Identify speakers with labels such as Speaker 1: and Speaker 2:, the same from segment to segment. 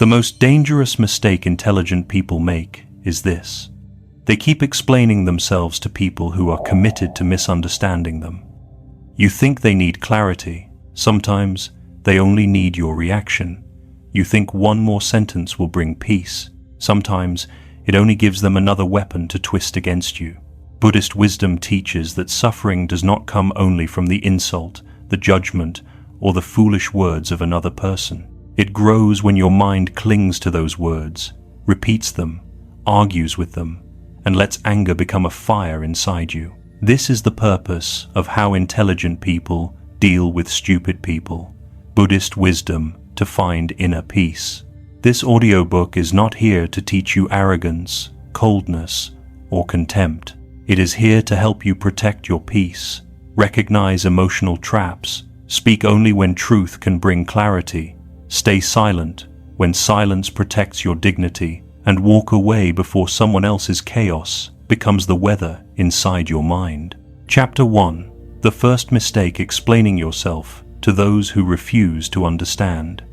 Speaker 1: The most dangerous mistake intelligent people make is this. They keep explaining themselves to people who are committed to misunderstanding them. You think they need clarity. Sometimes they only need your reaction. You think one more sentence will bring peace. Sometimes it only gives them another weapon to twist against you. Buddhist wisdom teaches that suffering does not come only from the insult, the judgment, or the foolish words of another person. It grows when your mind clings to those words, repeats them, argues with them, and lets anger become a fire inside you. This is the purpose of how intelligent people deal with stupid people. Buddhist wisdom to find inner peace. This audiobook is not here to teach you arrogance, coldness, or contempt. It is here to help you protect your peace, recognize emotional traps, speak only when truth can bring clarity, stay silent when silence protects your dignity, and walk away before someone else's chaos becomes the weather inside your mind. Chapter 1. The first mistake explaining yourself to those who refuse to understand.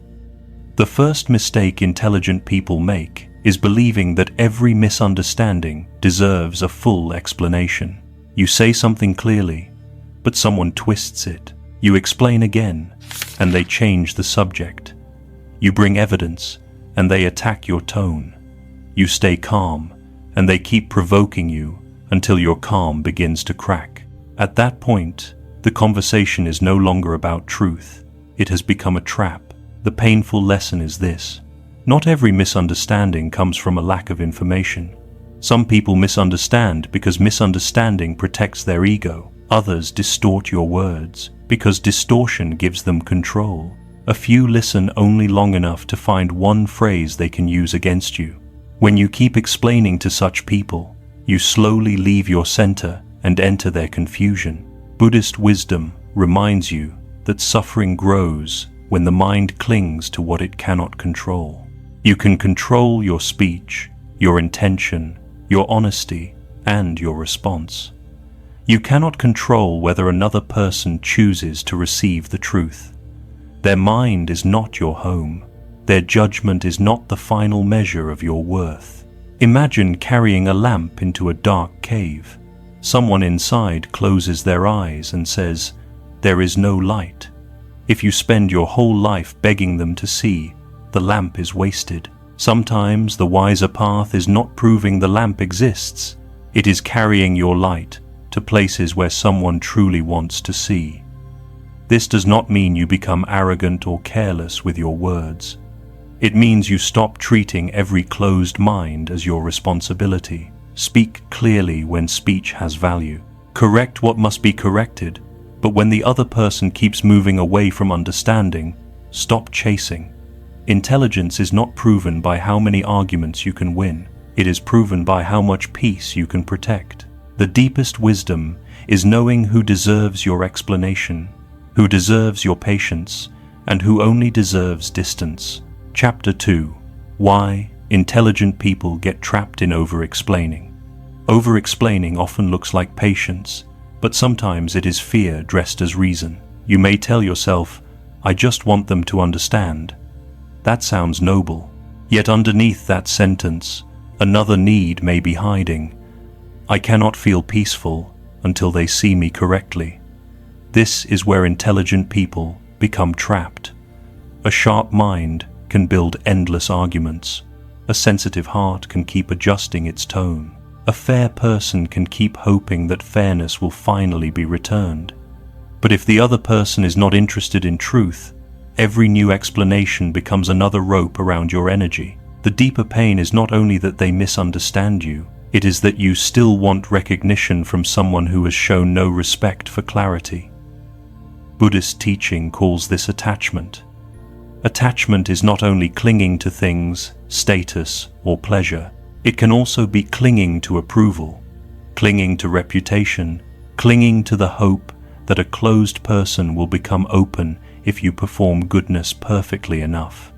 Speaker 1: The first mistake intelligent people make is believing that every misunderstanding deserves a full explanation. You say something clearly, but someone twists it. You explain again, and they change the subject. You bring evidence, and they attack your tone. You stay calm, and they keep provoking you until your calm begins to crack. At that point, the conversation is no longer about truth. It has become a trap. The painful lesson is this. Not every misunderstanding comes from a lack of information. Some people misunderstand because misunderstanding protects their ego. Others distort your words because distortion gives them control. A few listen only long enough to find one phrase they can use against you. When you keep explaining to such people, you slowly leave your center and enter their confusion. Buddhist wisdom reminds you that suffering grows when the mind clings to what it cannot control. You can control your speech, your intention, your honesty, and your response. You cannot control whether another person chooses to receive the truth. Their mind is not your home. Their judgment is not the final measure of your worth. Imagine carrying a lamp into a dark cave. Someone inside closes their eyes and says, "There is no light." If you spend your whole life begging them to see, the lamp is wasted. Sometimes the wiser path is not proving the lamp exists. It is carrying your light to places where someone truly wants to see. This does not mean you become arrogant or careless with your words. It means you stop treating every closed mind as your responsibility. Speak clearly when speech has value. Correct what must be corrected, but when the other person keeps moving away from understanding, stop chasing. Intelligence is not proven by how many arguments you can win. It is proven by how much peace you can protect. The deepest wisdom is knowing who deserves your explanation, who deserves your patience, and who only deserves distance. Chapter 2. Why intelligent people get trapped in over-explaining. Over-explaining often looks like patience, but sometimes it is fear dressed as reason. You may tell yourself, "I just want them to understand." That sounds noble. Yet underneath that sentence, another need may be hiding. "I cannot feel peaceful until they see me correctly." This is where intelligent people become trapped. A sharp mind can build endless arguments. A sensitive heart can keep adjusting its tone. A fair person can keep hoping that fairness will finally be returned. But if the other person is not interested in truth, every new explanation becomes another rope around your energy. The deeper pain is not only that they misunderstand you, it is that you still want recognition from someone who has shown no respect for clarity. Buddhist teaching calls this attachment. Attachment is not only clinging to things, status, or pleasure. It can also be clinging to approval, clinging to reputation, clinging to the hope that a closed person will become open if you perform goodness perfectly enough.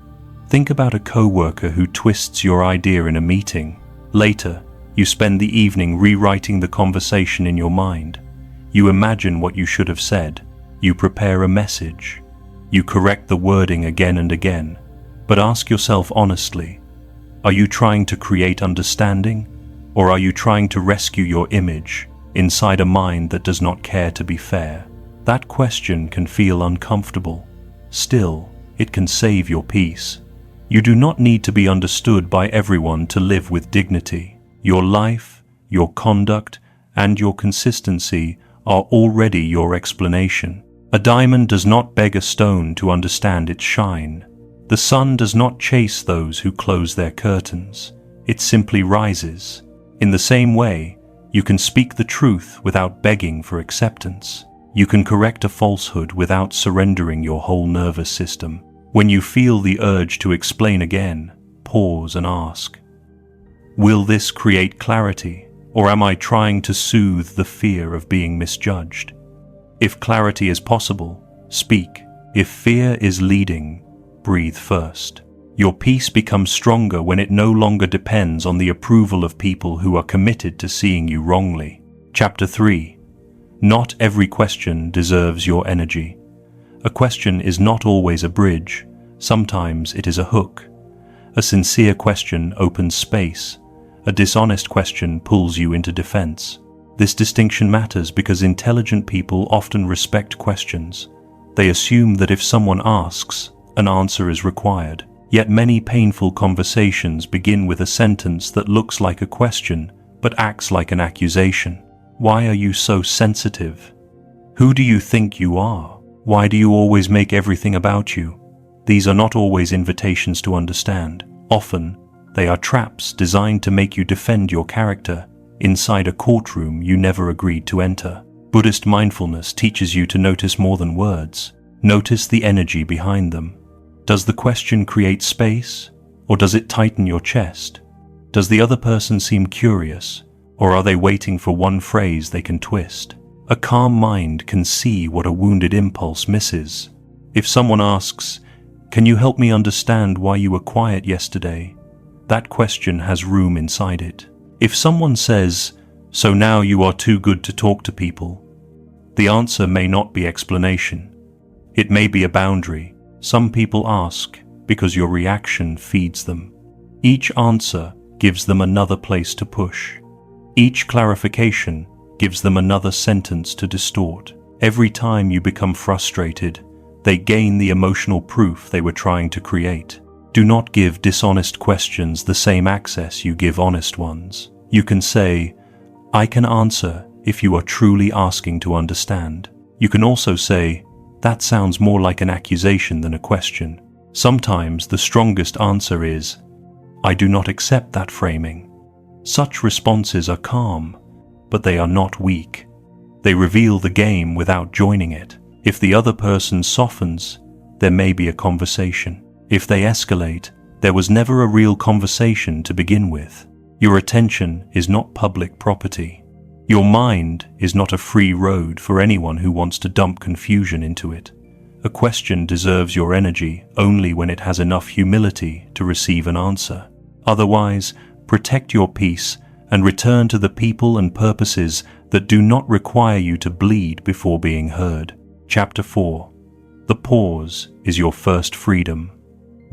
Speaker 1: Think about a coworker who twists your idea in a meeting. Later, you spend the evening rewriting the conversation in your mind. You imagine what you should have said. You prepare a message. You correct the wording again and again. But ask yourself honestly, are you trying to create understanding, or are you trying to rescue your image inside a mind that does not care to be fair? That question can feel uncomfortable. Still, it can save your peace. You do not need to be understood by everyone to live with dignity. Your life, your conduct, and your consistency are already your explanation. A diamond does not beg a stone to understand its shine. The sun does not chase those who close their curtains. It simply rises. In the same way, you can speak the truth without begging for acceptance. You can correct a falsehood without surrendering your whole nervous system. When you feel the urge to explain again, pause and ask, will this create clarity, or am I trying to soothe the fear of being misjudged? If clarity is possible, speak. If fear is leading, breathe first. Your peace becomes stronger when it no longer depends on the approval of people who are committed to seeing you wrongly. Chapter 3. Not every question deserves your energy. A question is not always a bridge. Sometimes it is a hook. A sincere question opens space. A dishonest question pulls you into defense. This distinction matters because intelligent people often respect questions. They assume that if someone asks, an answer is required. Yet many painful conversations begin with a sentence that looks like a question, but acts like an accusation. Why are you so sensitive? Who do you think you are? Why do you always make everything about you? These are not always invitations to understand. Often, they are traps designed to make you defend your character inside a courtroom you never agreed to enter. Buddhist mindfulness teaches you to notice more than words. Notice the energy behind them. Does the question create space, or does it tighten your chest? Does the other person seem curious, or are they waiting for one phrase they can twist? A calm mind can see what a wounded impulse misses. If someone asks, "Can you help me understand why you were quiet yesterday?" that question has room inside it. If someone says, "So now you are too good to talk to people," the answer may not be explanation. It may be a boundary. Some people ask because your reaction feeds them. Each answer gives them another place to push. Each clarification gives them another sentence to distort. Every time you become frustrated, they gain the emotional proof they were trying to create. Do not give dishonest questions the same access you give honest ones. You can say, "I can answer if you are truly asking to understand." You can also say, "That sounds more like an accusation than a question." Sometimes the strongest answer is, "I do not accept that framing." Such responses are calm, but they are not weak. They reveal the game without joining it. If the other person softens, there may be a conversation. If they escalate, there was never a real conversation to begin with. Your attention is not public property. Your mind is not a free road for anyone who wants to dump confusion into it. A question deserves your energy only when it has enough humility to receive an answer. Otherwise, protect your peace and return to the people and purposes that do not require you to bleed before being heard. Chapter 4. The pause is your first freedom.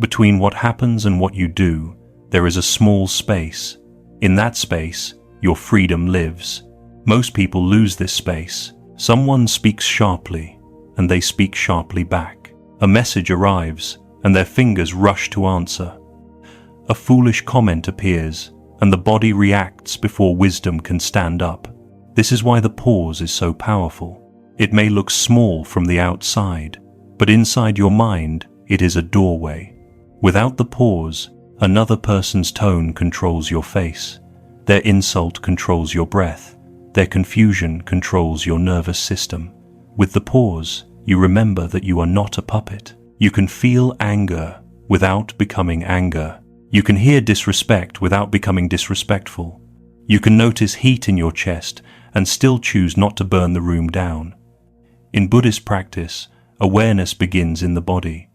Speaker 1: Between what happens and what you do, there is a small space. In that space, your freedom lives. Most people lose this space. Someone speaks sharply, and they speak sharply back. A message arrives, and their fingers rush to answer. A foolish comment appears, and the body reacts before wisdom can stand up. This is why the pause is so powerful. It may look small from the outside, but inside your mind, it is a doorway. Without the pause, another person's tone controls your face. Their insult controls your breath. Their confusion controls your nervous system. With the pause, you remember that you are not a puppet. You can feel anger without becoming anger. You can hear disrespect without becoming disrespectful. You can notice heat in your chest and still choose not to burn the room down. In Buddhist practice, awareness begins in the body.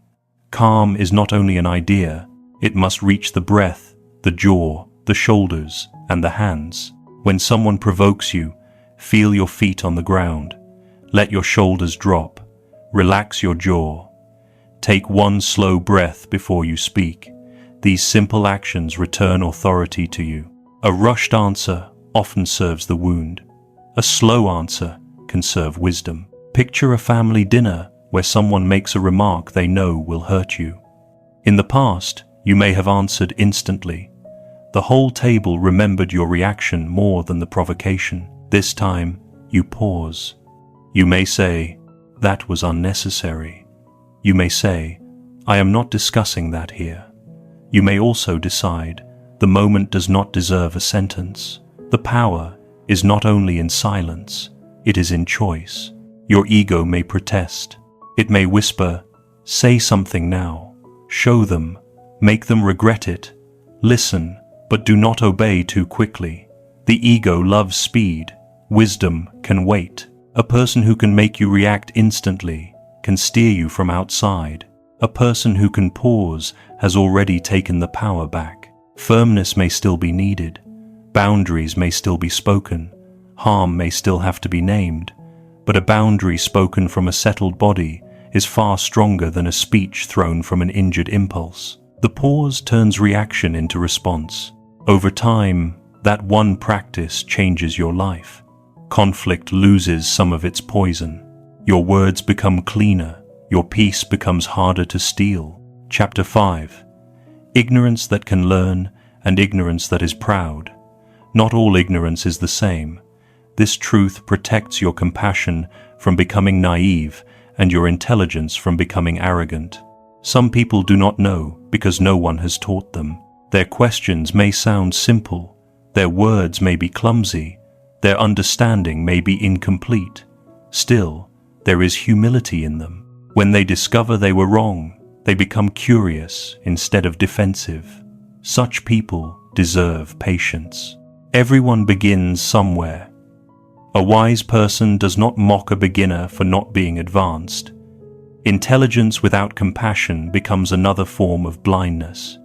Speaker 1: Calm is not only an idea, it must reach the breath, the jaw, the shoulders, and the hands. When someone provokes you, feel your feet on the ground. Let your shoulders drop. Relax your jaw. Take one slow breath before you speak. These simple actions return authority to you. A rushed answer often serves the wound. A slow answer can serve wisdom. Picture a family dinner where someone makes a remark they know will hurt you. In the past, you may have answered instantly. The whole table remembered your reaction more than the provocation. This time, you pause. You may say, "That was unnecessary." You may say, "I am not discussing that here." You may also decide, "The moment does not deserve a sentence." The power is not only in silence, it is in choice. Your ego may protest. It may whisper, "Say something now." Show them, make them regret it. Listen, but do not obey too quickly. The ego loves speed. Wisdom can wait. A person who can make you react instantly can steer you from outside. A person who can pause has already taken the power back. Firmness may still be needed. Boundaries may still be spoken. Harm may still have to be named. But a boundary spoken from a settled body is far stronger than a speech thrown from an injured impulse. The pause turns reaction into response. Over time, that one practice changes your life. Conflict loses some of its poison. Your words become cleaner. Your peace becomes harder to steal. Chapter 5. Ignorance that can learn and ignorance that is proud. Not all ignorance is the same. This truth protects your compassion from becoming naive and your intelligence from becoming arrogant. Some people do not know because no one has taught them. Their questions may sound simple. Their words may be clumsy. Their understanding may be incomplete. Still, there is humility in them. When they discover they were wrong, they become curious instead of defensive. Such people deserve patience. Everyone begins somewhere. A wise person does not mock a beginner for not being advanced. Intelligence without compassion becomes another form of blindness.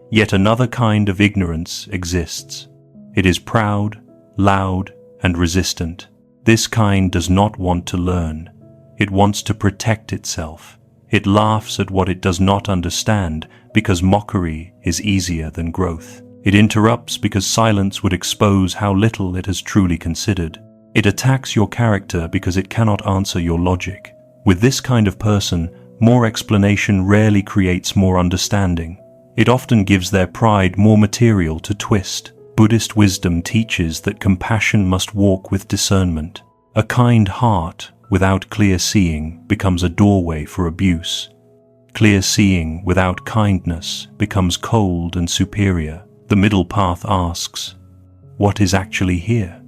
Speaker 1: Yet another kind of ignorance exists. It is proud, loud, and resistant. This kind does not want to learn. It wants to protect itself. It laughs at what it does not understand because mockery is easier than growth. It interrupts because silence would expose how little it has truly considered. It attacks your character because it cannot answer your logic. With this kind of person, more explanation rarely creates more understanding. It often gives their pride more material to twist. Buddhist wisdom teaches that compassion must walk with discernment. A kind heart without clear seeing becomes a doorway for abuse. Clear seeing without kindness becomes cold and superior. The middle path asks, what is actually here?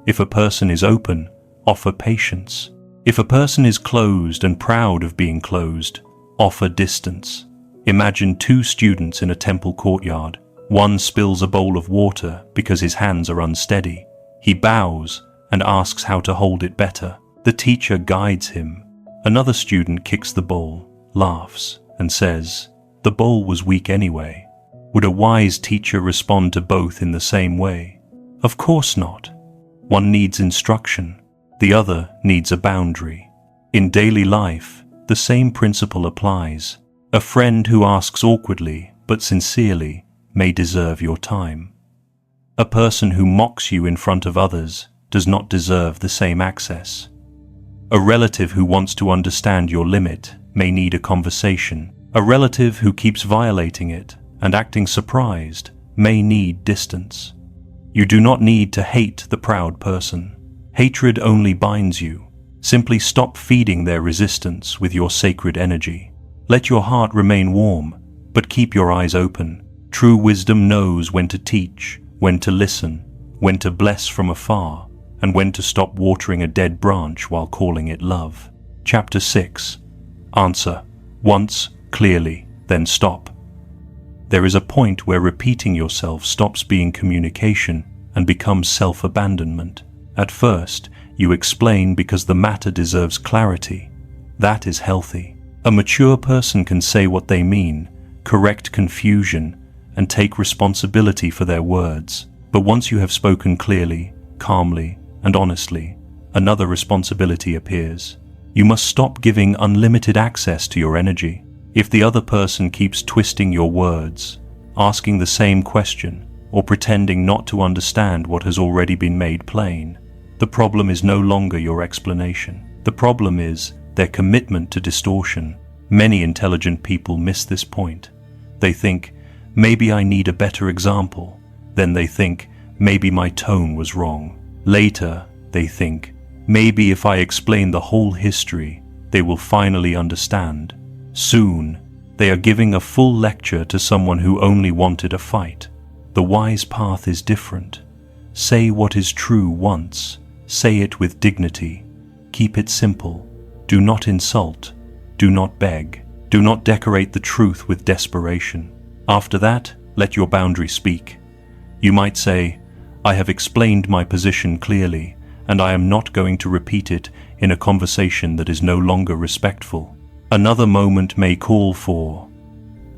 Speaker 1: If a person is open, offer patience. If a person is closed and proud of being closed, offer distance. Imagine two students in a temple courtyard. One spills a bowl of water because his hands are unsteady. He bows and asks how to hold it better. The teacher guides him. Another student kicks the bowl, laughs, and says, "The bowl was weak anyway." Would a wise teacher respond to both in the same way? Of course not. One needs instruction. The other needs a boundary. In daily life, the same principle applies. A friend who asks awkwardly but sincerely may deserve your time. A person who mocks you in front of others does not deserve the same access. A relative who wants to understand your limit may need a conversation. A relative who keeps violating it and acting surprised may need distance. You do not need to hate the proud person. Hatred only binds you. Simply stop feeding their resistance with your sacred energy. Let your heart remain warm, but keep your eyes open. True wisdom knows when to teach, when to listen, when to bless from afar, and when to stop watering a dead branch while calling it love. Chapter 6. Answer. Once, clearly, then stop. There is a point where repeating yourself stops being communication and becomes self-abandonment. At first, you explain because the matter deserves clarity. That is healthy. A mature person can say what they mean, correct confusion, and take responsibility for their words. But once you have spoken clearly, calmly, and honestly, another responsibility appears. You must stop giving unlimited access to your energy. If the other person keeps twisting your words, asking the same question, or pretending not to understand what has already been made plain, the problem is no longer your explanation. The problem is their commitment to distortion. Many intelligent people miss this point. They think, maybe I need a better example. Then they think, maybe my tone was wrong. Later, they think, maybe if I explain the whole history, they will finally understand. Soon, they are giving a full lecture to someone who only wanted a fight. The wise path is different. Say what is true once. Say it with dignity. Keep it simple. Do not insult. Do not beg. Do not decorate the truth with desperation. After that, let your boundary speak. You might say, I have explained my position clearly, and I am not going to repeat it in a conversation that is no longer respectful. Another moment may call for,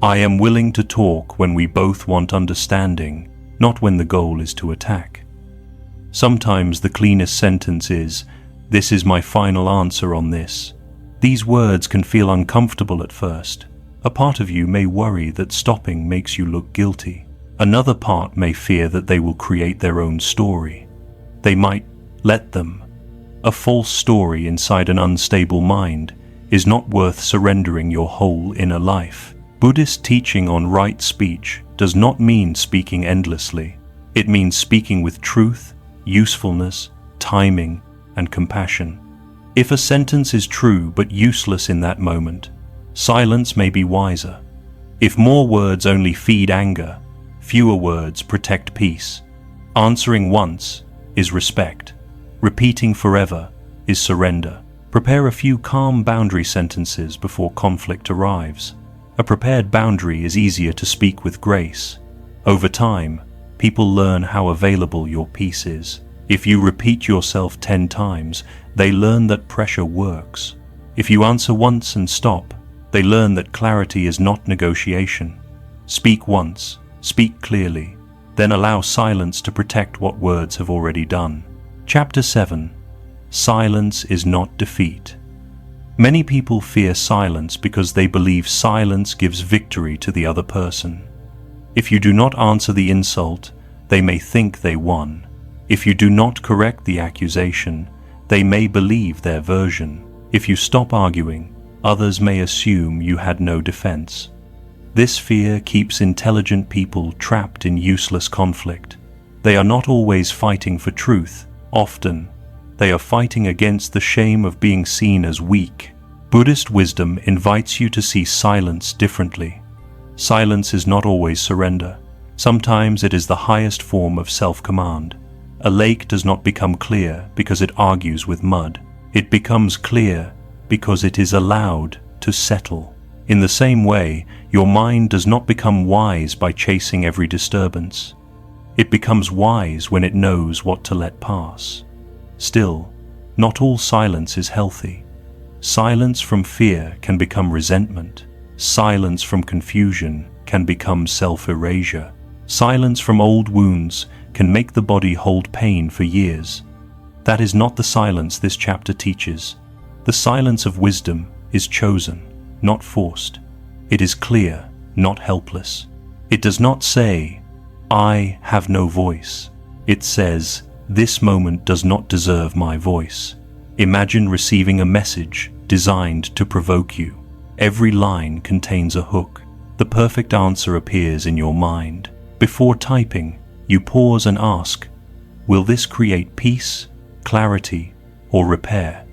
Speaker 1: I am willing to talk when we both want understanding, not when the goal is to attack. Sometimes the cleanest sentence is, this is my final answer on this. These words can feel uncomfortable at first. A part of you may worry that stopping makes you look guilty. Another part may fear that they will create their own story. They might let them. A false story inside an unstable mind is not worth surrendering your whole inner life. Buddhist teaching on right speech does not mean speaking endlessly. It means speaking with truth, usefulness, timing, and compassion. If a sentence is true but useless in that moment, silence may be wiser. If more words only feed anger, fewer words protect peace. Answering once is respect. Repeating forever is surrender. Prepare a few calm boundary sentences before conflict arrives. A prepared boundary is easier to speak with grace. Over time, people learn how available your peace is. If you repeat yourself 10 times, they learn that pressure works. If you answer once and stop, they learn that clarity is not negotiation. Speak once, speak clearly, then allow silence to protect what words have already done. Chapter 7. Silence is not defeat. Many people fear silence because they believe silence gives victory to the other person. If you do not answer the insult, they may think they won. If you do not correct the accusation, they may believe their version. If you stop arguing, others may assume you had no defense. This fear keeps intelligent people trapped in useless conflict. They are not always fighting for truth. Often, they are fighting against the shame of being seen as weak. Buddhist wisdom invites you to see silence differently. Silence is not always surrender. Sometimes it is the highest form of self-command. A lake does not become clear because it argues with mud. It becomes clear because it is allowed to settle. In the same way, your mind does not become wise by chasing every disturbance. It becomes wise when it knows what to let pass. Still, not all silence is healthy. Silence from fear can become resentment. Silence from confusion can become self-erasure. Silence from old wounds can make the body hold pain for years. That is not the silence this chapter teaches. The silence of wisdom is chosen, not forced. It is clear, not helpless. It does not say, I have no voice. It says, this moment does not deserve my voice. Imagine receiving a message designed to provoke you. Every line contains a hook. The perfect answer appears in your mind. Before typing, you pause and ask, will this create peace, clarity, or repair?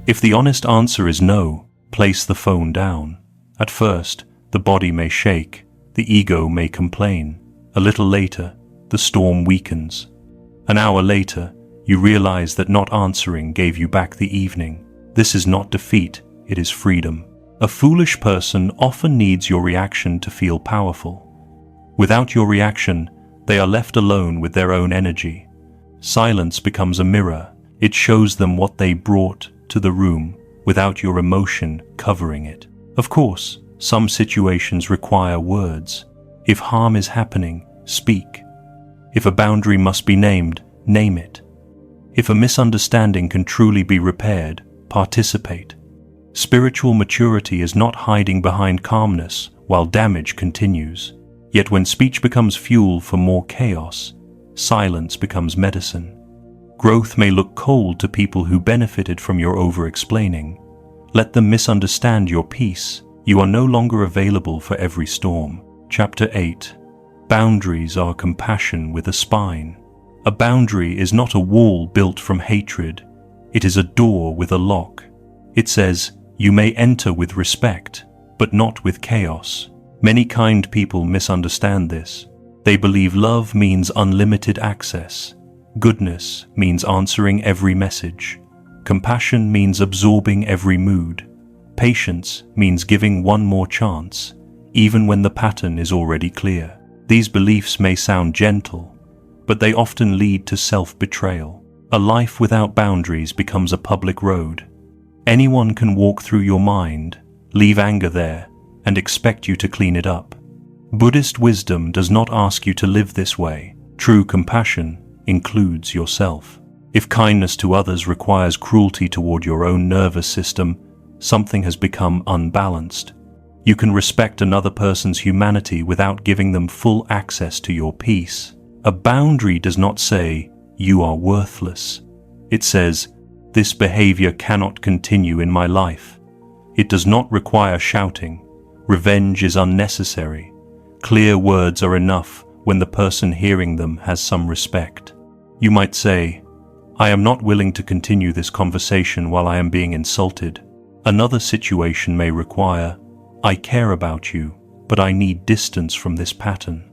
Speaker 1: If the honest answer is no, place the phone down. At first, the body may shake, the ego may complain. A little later, the storm weakens. An hour later, you realize that not answering gave you back the evening. This is not defeat, it is freedom. A foolish person often needs your reaction to feel powerful. Without your reaction, they are left alone with their own energy. Silence becomes a mirror. It shows them what they brought to the room without your emotion covering it. Of course, some situations require words. If harm is happening, speak. If a boundary must be named, name it. If a misunderstanding can truly be repaired, participate. Spiritual maturity is not hiding behind calmness while damage continues. Yet when speech becomes fuel for more chaos, silence becomes medicine. Growth may look cold to people who benefited from your over-explaining. Let them misunderstand your peace. You are no longer available for every storm. Chapter 8. Boundaries are compassion with a spine. A boundary is not a wall built from hatred. It is a door with a lock. It says, you may enter with respect, but not with chaos. Many kind people misunderstand this. They believe love means unlimited access. Goodness means answering every message. Compassion means absorbing every mood. Patience means giving one more chance, even when the pattern is already clear. These beliefs may sound gentle, but they often lead to self-betrayal. A life without boundaries becomes a public road. Anyone can walk through your mind, leave anger there, and expect you to clean it up. Buddhist wisdom does not ask you to live this way. True compassion includes yourself. If kindness to others requires cruelty toward your own nervous system, something has become unbalanced. You can respect another person's humanity without giving them full access to your peace. A boundary does not say, you are worthless. It says, this behavior cannot continue in my life. It does not require shouting. Revenge is unnecessary. Clear words are enough when the person hearing them has some respect. You might say, I am not willing to continue this conversation while I am being insulted. Another situation may require, I care about you, but I need distance from this pattern.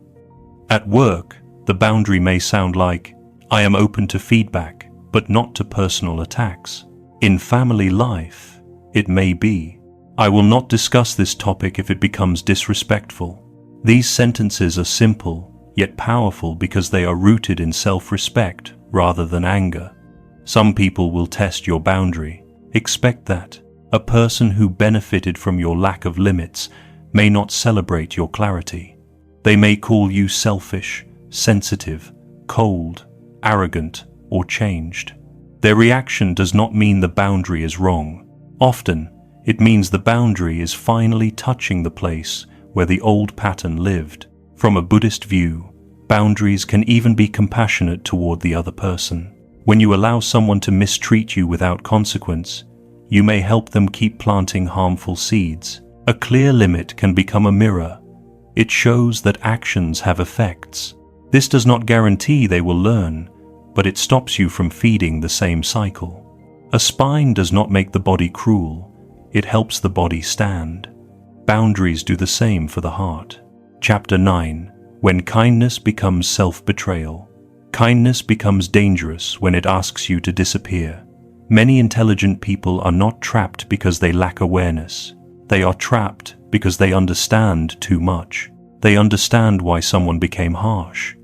Speaker 1: At work, the boundary may sound like, I am open to feedback, but not to personal attacks. In family life, it may be, I will not discuss this topic if it becomes disrespectful. These sentences are simple, yet powerful because they are rooted in self-respect rather than anger. Some people will test your boundary. Expect that. A person who benefited from your lack of limits may not celebrate your clarity. They may call you selfish, sensitive, cold, arrogant, or changed. Their reaction does not mean the boundary is wrong. Often, it means the boundary is finally touching the place where the old pattern lived. From a Buddhist view, boundaries can even be compassionate toward the other person. When you allow someone to mistreat you without consequence, you may help them keep planting harmful seeds. A clear limit can become a mirror. It shows that actions have effects. This does not guarantee they will learn, but it stops you from feeding the same cycle. A spine does not make the body cruel. It helps the body stand. Boundaries do the same for the heart. Chapter 9. When kindness becomes self-betrayal. Kindness becomes dangerous when it asks you to disappear. Many intelligent people are not trapped because they lack awareness. They are trapped because they understand too much. They understand why someone became harsh.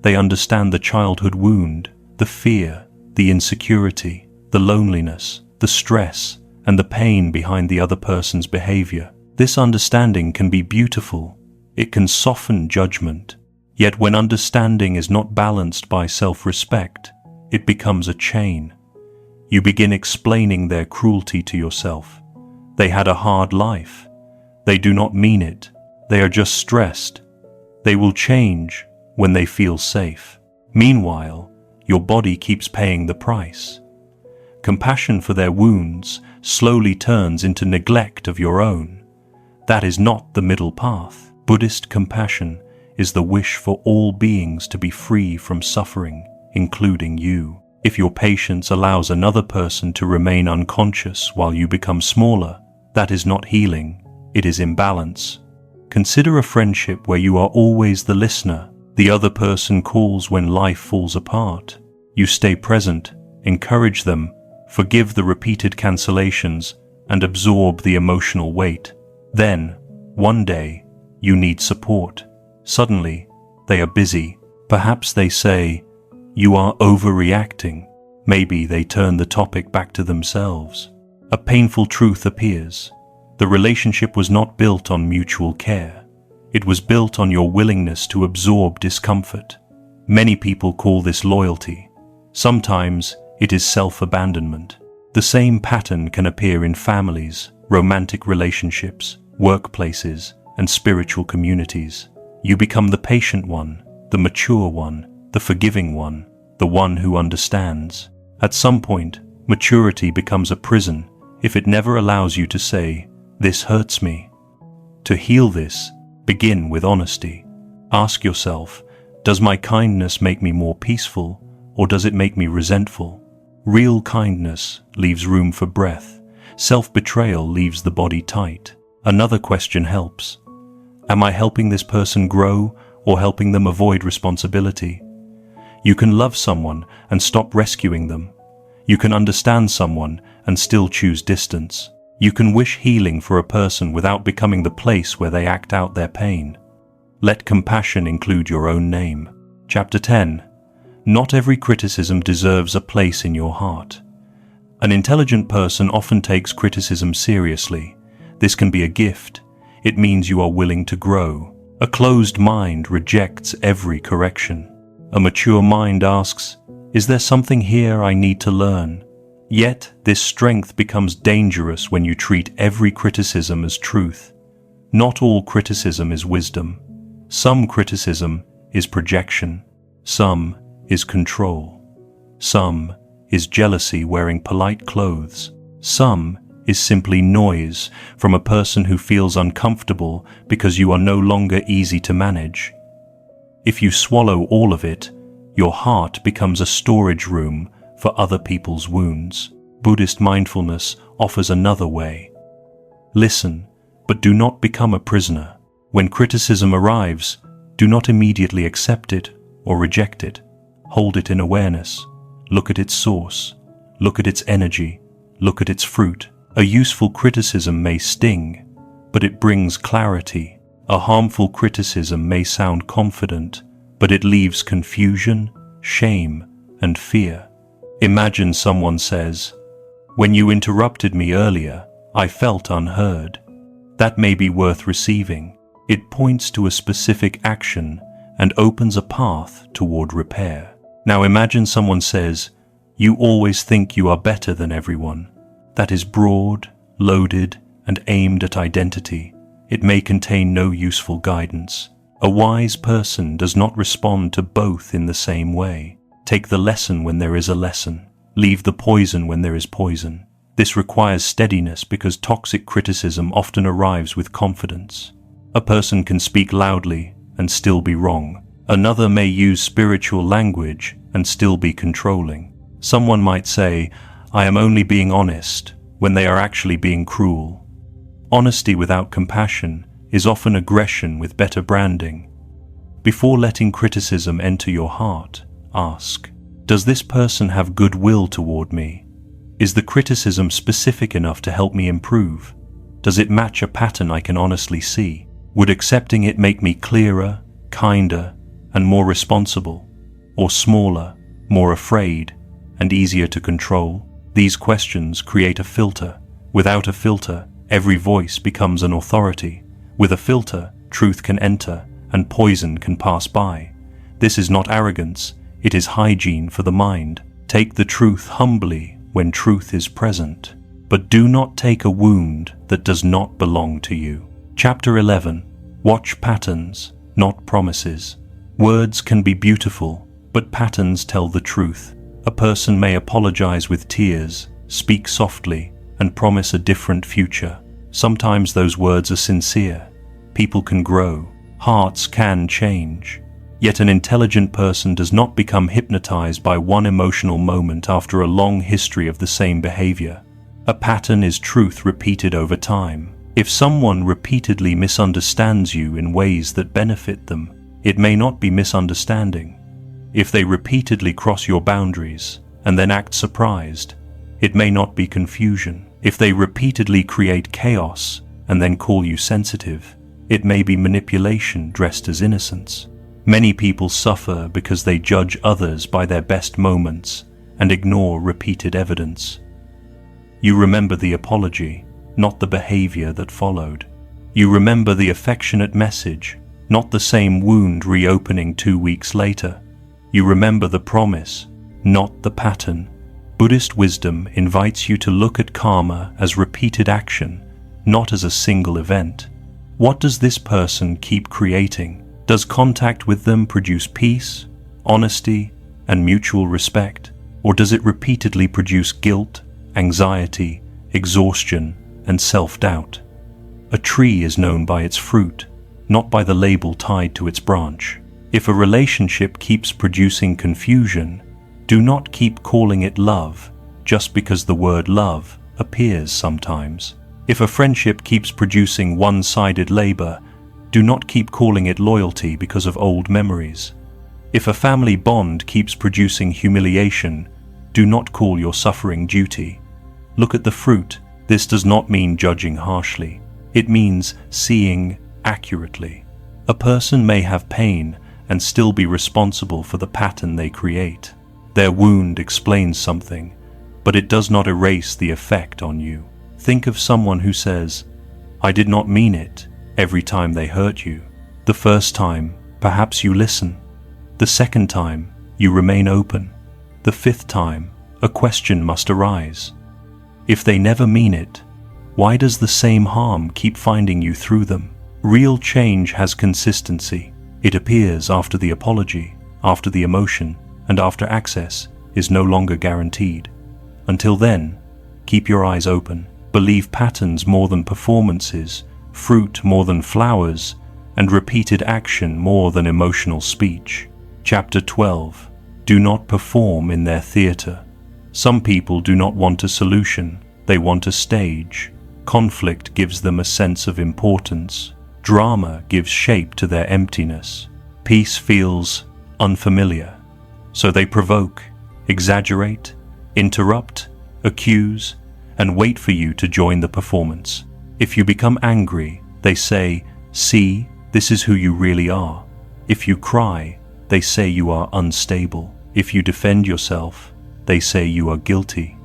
Speaker 1: They understand the childhood wound, the fear, the insecurity, the loneliness, the stress, and the pain behind the other person's behavior. This understanding can be beautiful. It can soften judgment. Yet when understanding is not balanced by self-respect, it becomes a chain. You begin explaining their cruelty to yourself. They had a hard life. They do not mean it. They are just stressed. They will change when they feel safe. Meanwhile, your body keeps paying the price. Compassion for their wounds slowly turns into neglect of your own. That is not the middle path. Buddhist compassion is the wish for all beings to be free from suffering, including you. If your patience allows another person to remain unconscious while you become smaller, that is not healing, it is imbalance. Consider a friendship where you are always the listener. The other person calls when life falls apart. You stay present, encourage them, forgive the repeated cancellations, and absorb the emotional weight. Then, one day, you need support. Suddenly, they are busy. Perhaps they say, you are overreacting. Maybe they turn the topic back to themselves. A painful truth appears. The relationship was not built on mutual care. It was built on your willingness to absorb discomfort. Many people call this loyalty. Sometimes it is self-abandonment. The same pattern can appear in families, romantic relationships, workplaces, and spiritual communities. You become the patient one, the mature one, the forgiving one, the one who understands. At some point, maturity becomes a prison if it never allows you to say, "This hurts me." To heal this, begin with honesty. Ask yourself, does my kindness make me more peaceful, or does it make me resentful? Real kindness leaves room for breath. Self-betrayal leaves the body tight. Another question helps. Am I helping this person grow or helping them avoid responsibility? You can love someone and stop rescuing them. You can understand someone and still choose distance. You can wish healing for a person without becoming the place where they act out their pain. Let compassion include your own name. Chapter 10. Not every criticism deserves a place in your heart. An intelligent person often takes criticism seriously. This can be a gift. It means you are willing to grow. A closed mind rejects every correction. A mature mind asks, is there something here I need to learn? Yet, this strength becomes dangerous when you treat every criticism as truth. Not all criticism is wisdom. Some criticism is projection. Some is control. Some is jealousy wearing polite clothes. Some is simply noise from a person who feels uncomfortable because you are no longer easy to manage. If you swallow all of it, your heart becomes a storage room for other people's wounds. Buddhist mindfulness offers another way. Listen, but do not become a prisoner. When criticism arrives, do not immediately accept it or reject it. Hold it in awareness. Look at its source. Look at its energy. Look at its fruit. A useful criticism may sting, but it brings clarity. A harmful criticism may sound confident, but it leaves confusion, shame, and fear. Imagine someone says, "When you interrupted me earlier, I felt unheard." That may be worth receiving. It points to a specific action and opens a path toward repair. Now imagine someone says, "You always think you are better than everyone." That is broad, loaded, and aimed at identity. It may contain no useful guidance. A wise person does not respond to both in the same way. Take the lesson when there is a lesson. Leave the poison when there is poison. This requires steadiness because toxic criticism often arrives with confidence. A person can speak loudly and still be wrong. Another may use spiritual language and still be controlling. Someone might say, "I am only being honest," when they are actually being cruel. Honesty without compassion is often aggression with better branding. Before letting criticism enter your heart, ask, does this person have goodwill toward me? Is the criticism specific enough to help me improve? Does it match a pattern I can honestly see? Would accepting it make me clearer, kinder, and more responsible? Or smaller, more afraid, and easier to control? These questions create a filter. Without a filter, every voice becomes an authority. With a filter, truth can enter, and poison can pass by. This is not arrogance, it is hygiene for the mind. Take the truth humbly when truth is present, but do not take a wound that does not belong to you. Chapter 11. Watch patterns, not promises. Words can be beautiful, but patterns tell the truth. A person may apologize with tears, speak softly, and promise a different future. Sometimes those words are sincere. People can grow. Hearts can change. Yet an intelligent person does not become hypnotized by one emotional moment after a long history of the same behavior. A pattern is truth repeated over time. If someone repeatedly misunderstands you in ways that benefit them, it may not be misunderstanding. If they repeatedly cross your boundaries and then act surprised, it may not be confusion. If they repeatedly create chaos and then call you sensitive, it may be manipulation dressed as innocence. Many people suffer because they judge others by their best moments and ignore repeated evidence. You remember the apology, not the behavior that followed. You remember the affectionate message, not the same wound reopening 2 weeks later. You remember the promise, not the pattern. Buddhist wisdom invites you to look at karma as repeated action, not as a single event. What does this person keep creating? Does contact with them produce peace, honesty, and mutual respect? Or does it repeatedly produce guilt, anxiety, exhaustion, and self-doubt? A tree is known by its fruit, not by the label tied to its branch. If a relationship keeps producing confusion, do not keep calling it love just because the word love appears sometimes. If a friendship keeps producing one-sided labor, do not keep calling it loyalty because of old memories. If a family bond keeps producing humiliation, do not call your suffering duty. Look at the fruit. This does not mean judging harshly. It means seeing accurately. A person may have pain and still be responsible for the pattern they create. Their wound explains something, but it does not erase the effect on you. Think of someone who says, "I did not mean it," every time they hurt you. The first time, perhaps you listen. The second time, you remain open. The fifth time, a question must arise. If they never mean it, why does the same harm keep finding you through them? Real change has consistency. It appears after the apology, after the emotion, and after access is no longer guaranteed. Until then, keep your eyes open. Believe patterns more than performances, fruit more than flowers, and repeated action more than emotional speech. Chapter 12. Do not perform in their theater. Some people do not want a solution, they want a stage. Conflict gives them a sense of importance. Drama gives shape to their emptiness. Peace feels unfamiliar. So they provoke, exaggerate, interrupt, accuse, and wait for you to join the performance. If you become angry, they say, "See, this is who you really are." If you cry, they say you are unstable. If you defend yourself, they say you are guilty.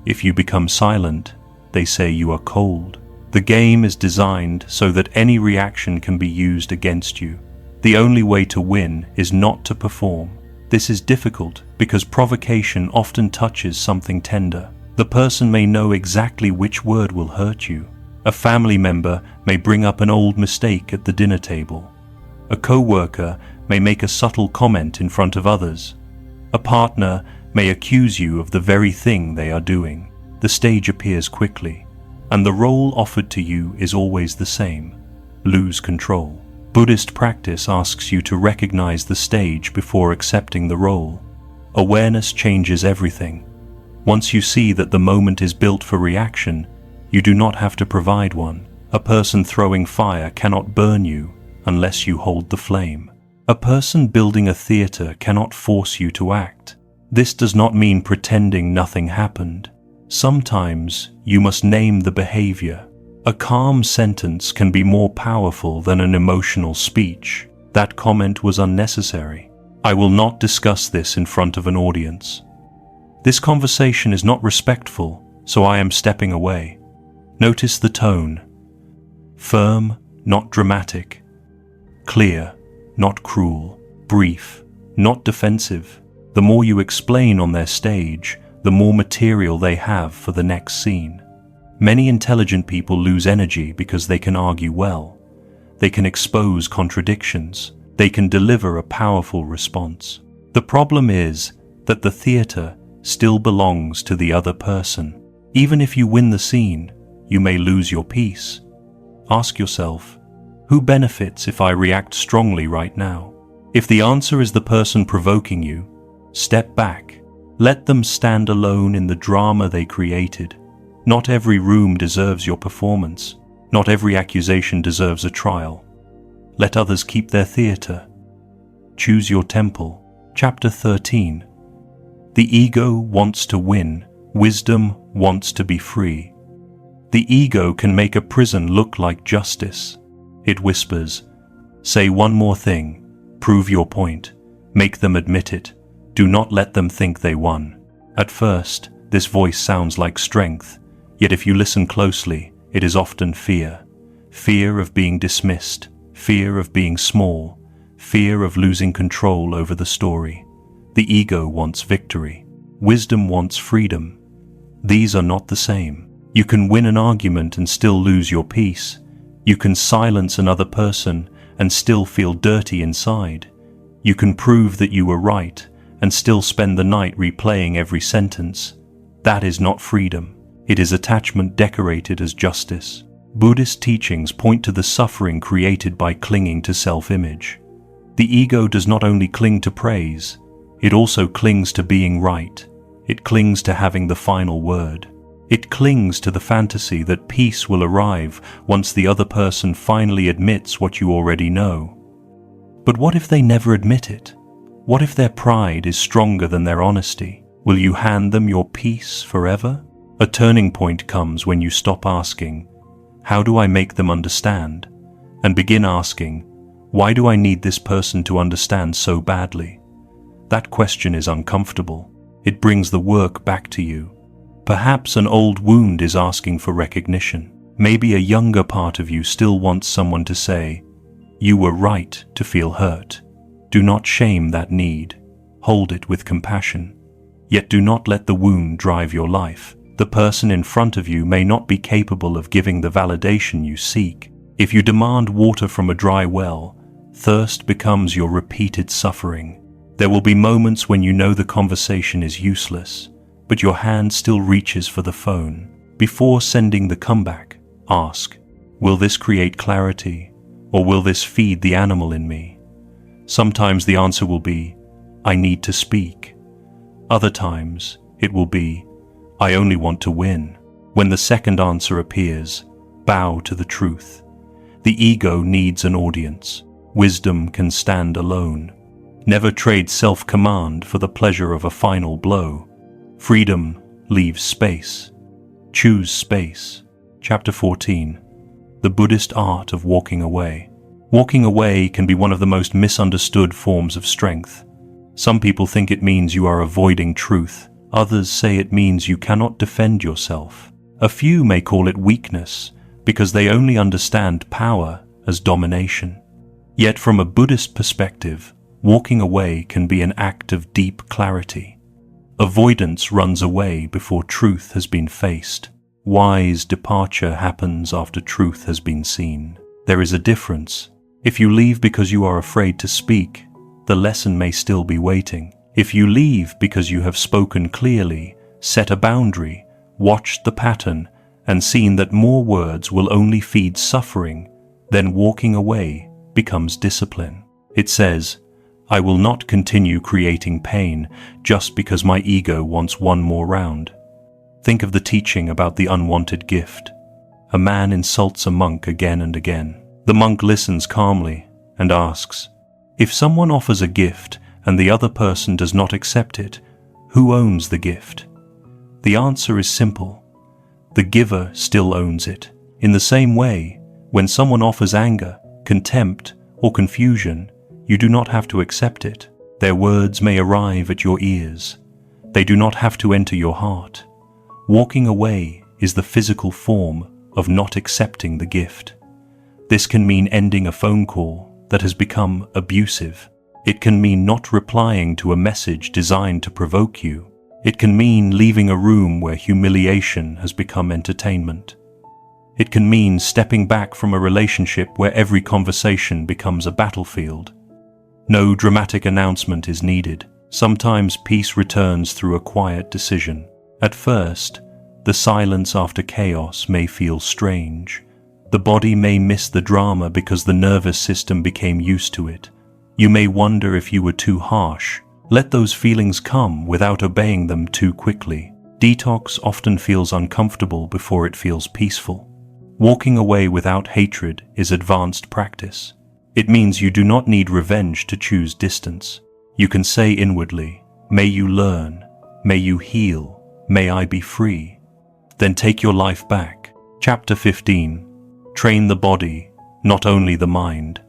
Speaker 1: If you become silent, they say you are cold. The game is designed so that any reaction can be used against you. The only way to win is not to perform. This is difficult because provocation often touches something tender. The person may know exactly which word will hurt you. A family member may bring up an old mistake at the dinner table. A co-worker may make a subtle comment in front of others. A partner may accuse you of the very thing they are doing. The stage appears quickly, and the role offered to you is always the same: lose control. Buddhist practice asks you to recognize the stage before accepting the role. Awareness changes everything. Once you see that the moment is built for reaction, you do not have to provide one. A person throwing fire cannot burn you unless you hold the flame. A person building a theater cannot force you to act. This does not mean pretending nothing happened. Sometimes you must name the behavior. A calm sentence can be more powerful than an emotional speech. That comment was unnecessary. I will not discuss this in front of an audience. This conversation is not respectful, so I am stepping away. Notice the tone. Firm, not dramatic. Clear, not cruel. Brief, not defensive. The more you explain on their stage, the more material they have for the next scene. Many intelligent people lose energy because they can argue well. They can expose contradictions. They can deliver a powerful response. The problem is that the theater still belongs to the other person. Even if you win the scene, you may lose your peace. Ask yourself, who benefits if I react strongly right now? If the answer is the person provoking you, step back. Let them stand alone in the drama they created. Not every room deserves your performance. Not every accusation deserves a trial. Let others keep their theater. Choose your temple. Chapter 13. The ego wants to win. Wisdom wants to be free. The ego can make a prison look like justice. It whispers, "Say one more thing. Prove your point. Make them admit it. Do not let them think they won." At first, this voice sounds like strength, yet if you listen closely, it is often fear. Fear of being dismissed, fear of being small, fear of losing control over the story. The ego wants victory. Wisdom wants freedom. These are not the same. You can win an argument and still lose your peace. You can silence another person and still feel dirty inside. You can prove that you were right and still spend the night replaying every sentence. That is not freedom. It is attachment decorated as justice. Buddhist teachings point to the suffering created by clinging to self-image. The ego does not only cling to praise, it also clings to being right. It clings to having the final word. It clings to the fantasy that peace will arrive once the other person finally admits what you already know. But what if they never admit it? What if their pride is stronger than their honesty? Will you hand them your peace forever? A turning point comes when you stop asking, "How do I make them understand?" and begin asking, "Why do I need this person to understand so badly?" That question is uncomfortable. It brings the work back to you. Perhaps an old wound is asking for recognition. Maybe a younger part of you still wants someone to say, "You were right to feel hurt." Do not shame that need. Hold it with compassion. Yet do not let the wound drive your life. The person in front of you may not be capable of giving the validation you seek. If you demand water from a dry well, thirst becomes your repeated suffering. There will be moments when you know the conversation is useless, but your hand still reaches for the phone. Before sending the comeback, ask, "Will this create clarity, or will this feed the animal in me?" Sometimes the answer will be, "I need to speak." Other times, it will be, "I only want to win." When the second answer appears, bow to the truth. The ego needs an audience. Wisdom can stand alone. Never trade self-command for the pleasure of a final blow. Freedom leaves space. Choose space. Chapter 14. The Buddhist Art of Walking Away. Walking away can be one of the most misunderstood forms of strength. Some people think it means you are avoiding truth. Others say it means you cannot defend yourself. A few may call it weakness because they only understand power as domination. Yet from a Buddhist perspective, walking away can be an act of deep clarity. Avoidance runs away before truth has been faced. Wise departure happens after truth has been seen. There is a difference. If you leave because you are afraid to speak, the lesson may still be waiting. If you leave because you have spoken clearly, set a boundary, watched the pattern, and seen that more words will only feed suffering, then walking away becomes discipline. It says, "I will not continue creating pain just because my ego wants one more round." Think of the teaching about the unwanted gift. A man insults a monk again and again. The monk listens calmly and asks, "If someone offers a gift and the other person does not accept it, who owns the gift?" The answer is simple. The giver still owns it. In the same way, when someone offers anger, contempt, or confusion, you do not have to accept it. Their words may arrive at your ears. They do not have to enter your heart. Walking away is the physical form of not accepting the gift. This can mean ending a phone call that has become abusive. It can mean not replying to a message designed to provoke you. It can mean leaving a room where humiliation has become entertainment. It can mean stepping back from a relationship where every conversation becomes a battlefield. No dramatic announcement is needed. Sometimes peace returns through a quiet decision. At first, the silence after chaos may feel strange. The body may miss the drama because the nervous system became used to it. You may wonder if you were too harsh. Let those feelings come without obeying them too quickly. Detox often feels uncomfortable before it feels peaceful. Walking away without hatred is advanced practice. It means you do not need revenge to choose distance. You can say inwardly, "May you learn, may you heal, may I be free." Then take your life back. Chapter 15. Train the body, not only the mind.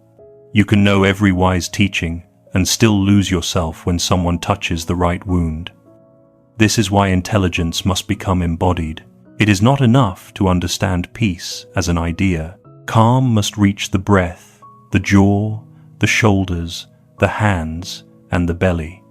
Speaker 1: You can know every wise teaching and still lose yourself when someone touches the right wound. This is why intelligence must become embodied. It is not enough to understand peace as an idea. Calm must reach the breath, the jaw, the shoulders, the hands, and the belly.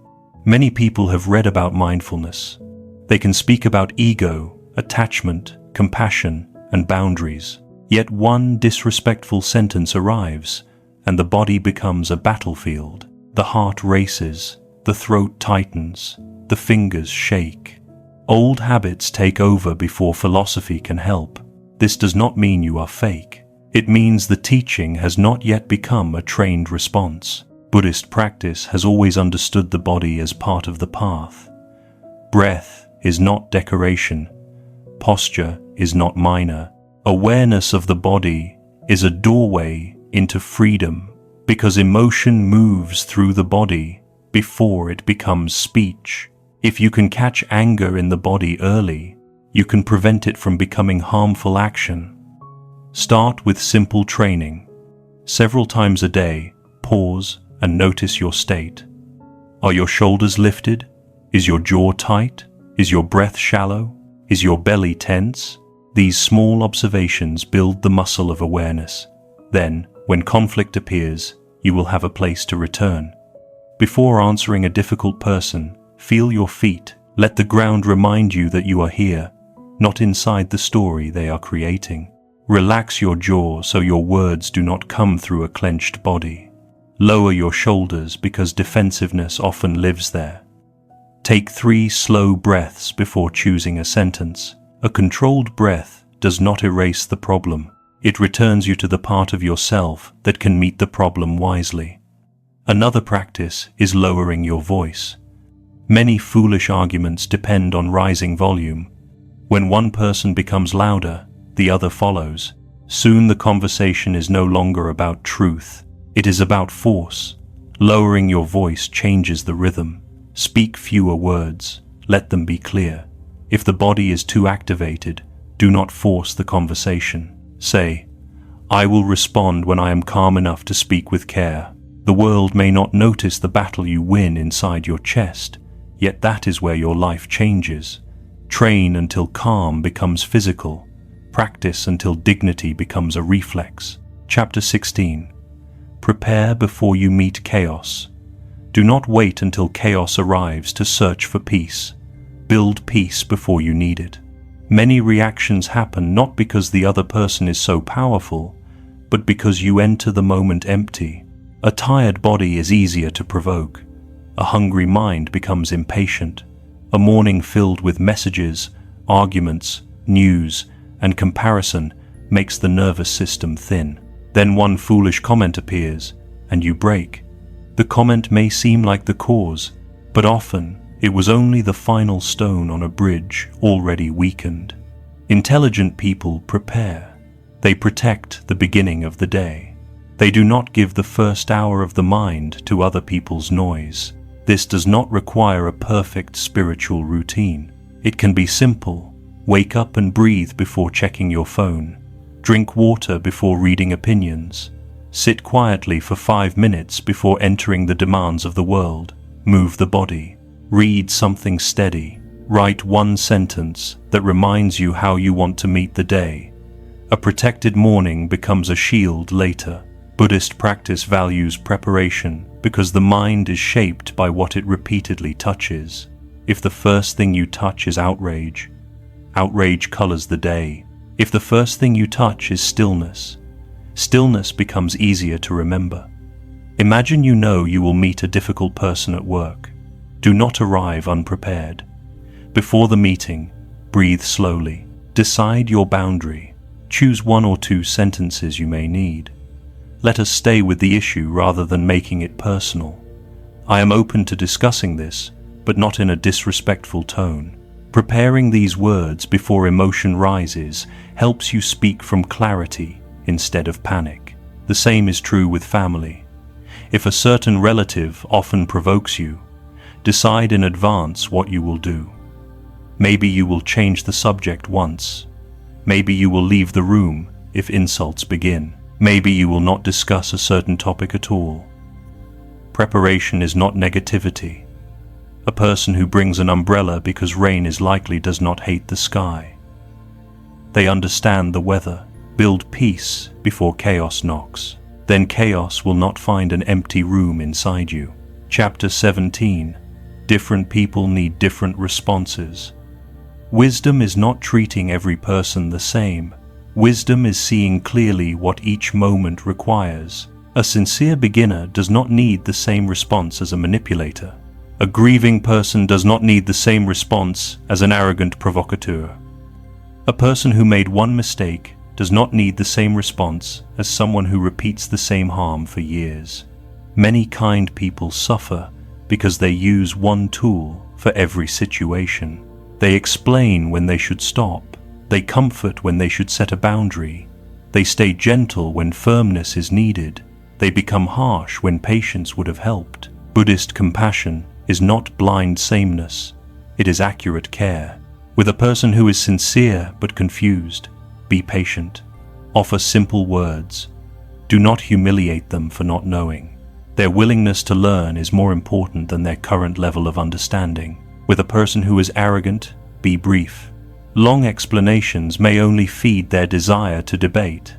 Speaker 1: Many people have read about mindfulness. They can speak about ego, attachment, compassion, and boundaries. Yet one disrespectful sentence arrives, and the body becomes a battlefield. The heart races, the throat tightens, the fingers shake. Old habits take over before philosophy can help. This does not mean you are fake. It means the teaching has not yet become a trained response. Buddhist practice has always understood the body as part of the path. Breath is not decoration. Posture is not minor. Awareness of the body is a doorway into freedom, because emotion moves through the body before it becomes speech. If you can catch anger in the body early, you can prevent it from becoming harmful action. Start with simple training. Several times a day, pause and notice your state. Are your shoulders lifted? Is your jaw tight? Is your breath shallow? Is your belly tense? These small observations build the muscle of awareness. Then, when conflict appears, you will have a place to return. Before answering a difficult person, feel your feet. Let the ground remind you that you are here, not inside the story they are creating. Relax your jaw so your words do not come through a clenched body. Lower your shoulders because defensiveness often lives there. Take 3 slow breaths before choosing a sentence. A controlled breath does not erase the problem. It returns you to the part of yourself that can meet the problem wisely. Another practice is lowering your voice. Many foolish arguments depend on rising volume. When one person becomes louder, the other follows. Soon the conversation is no longer about truth. It is about force. Lowering your voice changes the rhythm. Speak fewer words. Let them be clear. If the body is too activated, do not force the conversation. Say, "I will respond when I am calm enough to speak with care." The world may not notice the battle you win inside your chest, yet that is where your life changes. Train until calm becomes physical. Practice until dignity becomes a reflex. Chapter 16. Prepare before you meet chaos. Do not wait until chaos arrives to search for peace. Build peace before you need it. Many reactions happen not because the other person is so powerful, but because you enter the moment empty. A tired body is easier to provoke. A hungry mind becomes impatient. A morning filled with messages, arguments, news, and comparison makes the nervous system thin. Then one foolish comment appears, and you break. The comment may seem like the cause, but often it was only the final stone on a bridge already weakened. Intelligent people prepare. They protect the beginning of the day. They do not give the first hour of the mind to other people's noise. This does not require a perfect spiritual routine. It can be simple. Wake up and breathe before checking your phone. Drink water before reading opinions. Sit quietly for 5 minutes before entering the demands of the world. Move the body. Read something steady. Write one sentence that reminds you how you want to meet the day. A protected morning becomes a shield later. Buddhist practice values preparation because the mind is shaped by what it repeatedly touches. If the first thing you touch is outrage, outrage colors the day. If the first thing you touch is stillness, stillness becomes easier to remember. Imagine you know you will meet a difficult person at work. Do not arrive unprepared. Before the meeting, breathe slowly. Decide your boundary. Choose 1 or 2 sentences you may need. Let us stay with the issue rather than making it personal. I am open to discussing this, but not in a disrespectful tone. Preparing these words before emotion rises helps you speak from clarity instead of panic. The same is true with family. If a certain relative often provokes you, decide in advance what you will do. Maybe you will change the subject once. Maybe you will leave the room if insults begin. Maybe you will not discuss a certain topic at all. Preparation is not negativity. A person who brings an umbrella because rain is likely does not hate the sky. They understand the weather. Build peace before chaos knocks. Then chaos will not find an empty room inside you. Chapter 17. Different people need different responses. Wisdom is not treating every person the same. Wisdom is seeing clearly what each moment requires. A sincere beginner does not need the same response as a manipulator. A grieving person does not need the same response as an arrogant provocateur. A person who made one mistake does not need the same response as someone who repeats the same harm for years. Many kind people suffer because they use one tool for every situation. They explain when they should stop. They comfort when they should set a boundary. They stay gentle when firmness is needed. They become harsh when patience would have helped. Buddhist compassion is not blind sameness. It is accurate care. With a person who is sincere but confused, be patient. Offer simple words. Do not humiliate them for not knowing. Their willingness to learn is more important than their current level of understanding. With a person who is arrogant, be brief. Long explanations may only feed their desire to debate.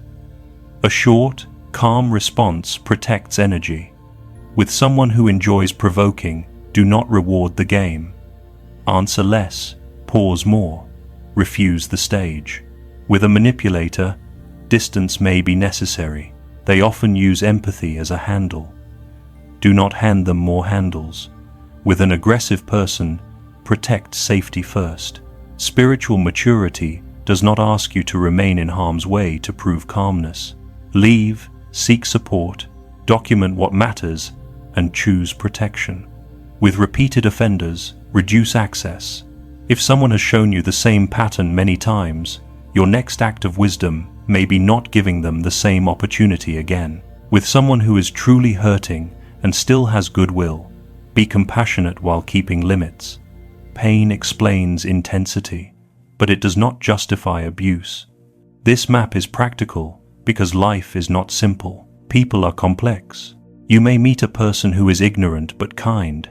Speaker 1: A short, calm response protects energy. With someone who enjoys provoking, do not reward the game. Answer less, pause more, refuse the stage. With a manipulator, distance may be necessary. They often use empathy as a handle. Do not hand them more handles. With an aggressive person, protect safety first. Spiritual maturity does not ask you to remain in harm's way to prove calmness. Leave, seek support, document what matters, and choose protection. With repeated offenders, reduce access. If someone has shown you the same pattern many times, your next act of wisdom may be not giving them the same opportunity again. With someone who is truly hurting and still has goodwill, be compassionate while keeping limits. Pain explains intensity, but it does not justify abuse. This map is practical because life is not simple. People are complex. You may meet a person who is ignorant but kind.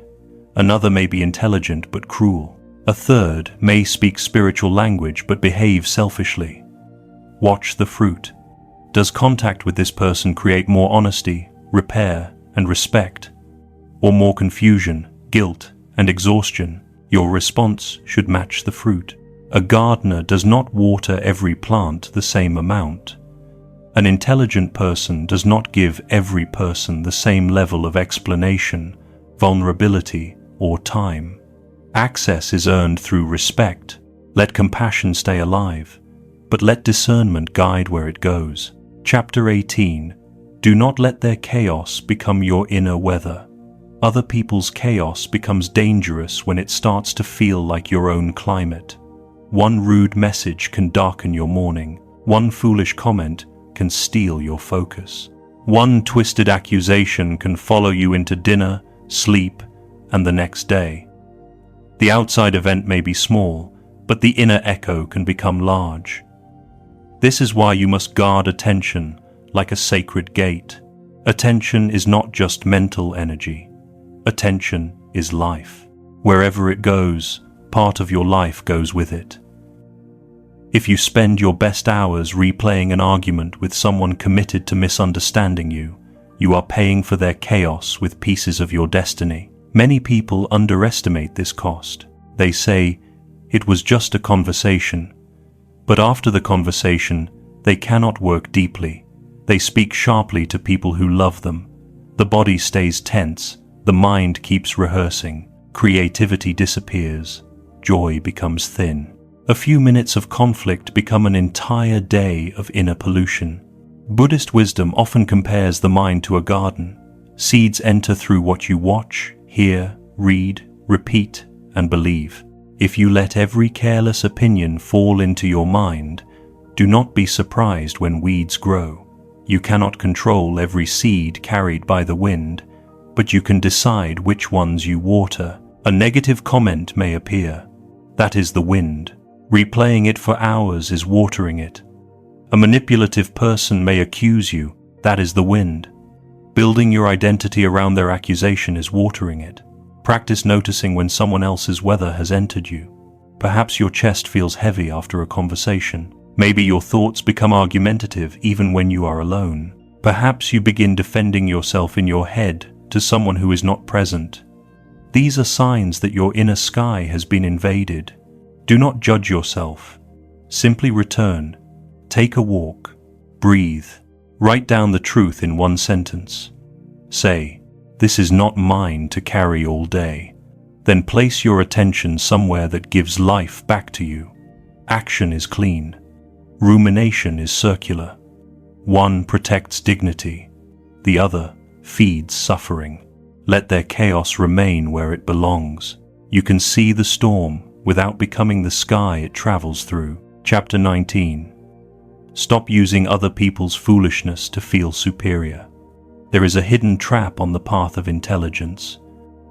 Speaker 1: Another may be intelligent but cruel. A third may speak spiritual language but behave selfishly. Watch the fruit. Does contact with this person create more honesty, repair, and respect, or more confusion, guilt, and exhaustion? Your response should match the fruit. A gardener does not water every plant the same amount. An intelligent person does not give every person the same level of explanation, vulnerability, or time. Access is earned through respect. Let compassion stay alive, but let discernment guide where it goes. Chapter 18. Do not let their chaos become your inner weather. Other people's chaos becomes dangerous when it starts to feel like your own climate. One rude message can darken your morning. One foolish comment can steal your focus. One twisted accusation can follow you into dinner, sleep, and the next day. The outside event may be small, but the inner echo can become large. This is why you must guard attention like a sacred gate. Attention is not just mental energy. Attention is life. Wherever it goes, part of your life goes with it. If you spend your best hours replaying an argument with someone committed to misunderstanding you, you are paying for their chaos with pieces of your destiny. Many people underestimate this cost. They say, "It was just a conversation." But after the conversation, they cannot work deeply. They speak sharply to people who love them. The body stays tense. The mind keeps rehearsing. Creativity disappears. Joy becomes thin. A few minutes of conflict become an entire day of inner pollution. Buddhist wisdom often compares the mind to a garden. Seeds enter through what you watch, hear, read, repeat, and believe. If you let every careless opinion fall into your mind, do not be surprised when weeds grow. You cannot control every seed carried by the wind, but you can decide which ones you water. A negative comment may appear. That is the wind. Replaying it for hours is watering it. A manipulative person may accuse you. That is the wind. Building your identity around their accusation is watering it. Practice noticing when someone else's weather has entered you. Perhaps your chest feels heavy after a conversation. Maybe your thoughts become argumentative even when you are alone. Perhaps you begin defending yourself in your head to someone who is not present. These are signs that your inner sky has been invaded. Do not judge yourself. Simply return. Take a walk. Breathe. Write down the truth in one sentence. Say, "This is not mine to carry all day." Then place your attention somewhere that gives life back to you. Action is clean. Rumination is circular. One protects dignity. The other feeds suffering. Let their chaos remain where it belongs. You can see the storm without becoming the sky it travels through. Chapter 19. Stop using other people's foolishness to feel superior. There is a hidden trap on the path of intelligence.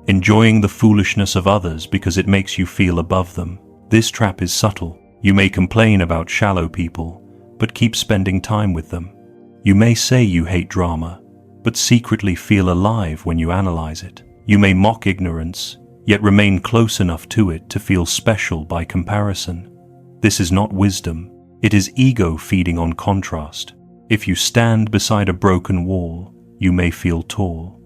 Speaker 1: Enjoying the foolishness of others because it makes you feel above them. This trap is subtle. You may complain about shallow people, but keep spending time with them. You may say you hate drama, but secretly feel alive when you analyze it. You may mock ignorance, yet remain close enough to it to feel special by comparison. This is not wisdom. It is ego feeding on contrast. If you stand beside a broken wall, you may feel tall.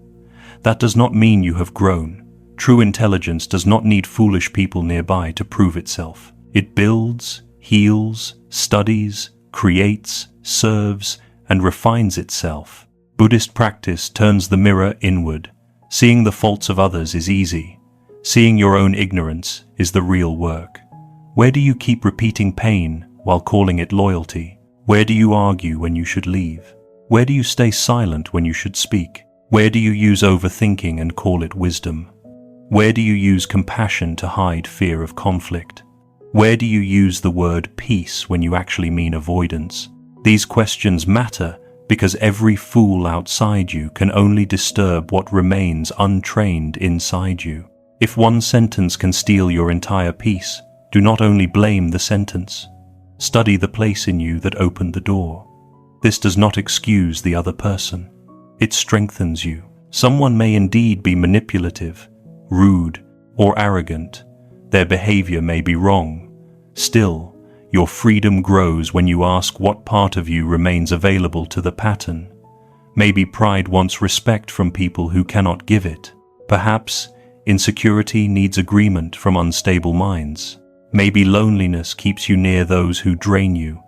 Speaker 1: That does not mean you have grown. True intelligence does not need foolish people nearby to prove itself. It builds, heals, studies, creates, serves, and refines itself. Buddhist practice turns the mirror inward. Seeing the faults of others is easy. Seeing your own ignorance is the real work. Where do you keep repeating pain while calling it loyalty? Where do you argue when you should leave? Where do you stay silent when you should speak? Where do you use overthinking and call it wisdom? Where do you use compassion to hide fear of conflict? Where do you use the word peace when you actually mean avoidance? These questions matter because every fool outside you can only disturb what remains untrained inside you. If one sentence can steal your entire peace, do not only blame the sentence. Study the place in you that opened the door. This does not excuse the other person. It strengthens you. Someone may indeed be manipulative, rude, or arrogant. Their behavior may be wrong. Still, your freedom grows when you ask what part of you remains available to the pattern. Maybe pride wants respect from people who cannot give it. Perhaps insecurity needs agreement from unstable minds. Maybe loneliness keeps you near those who drain you.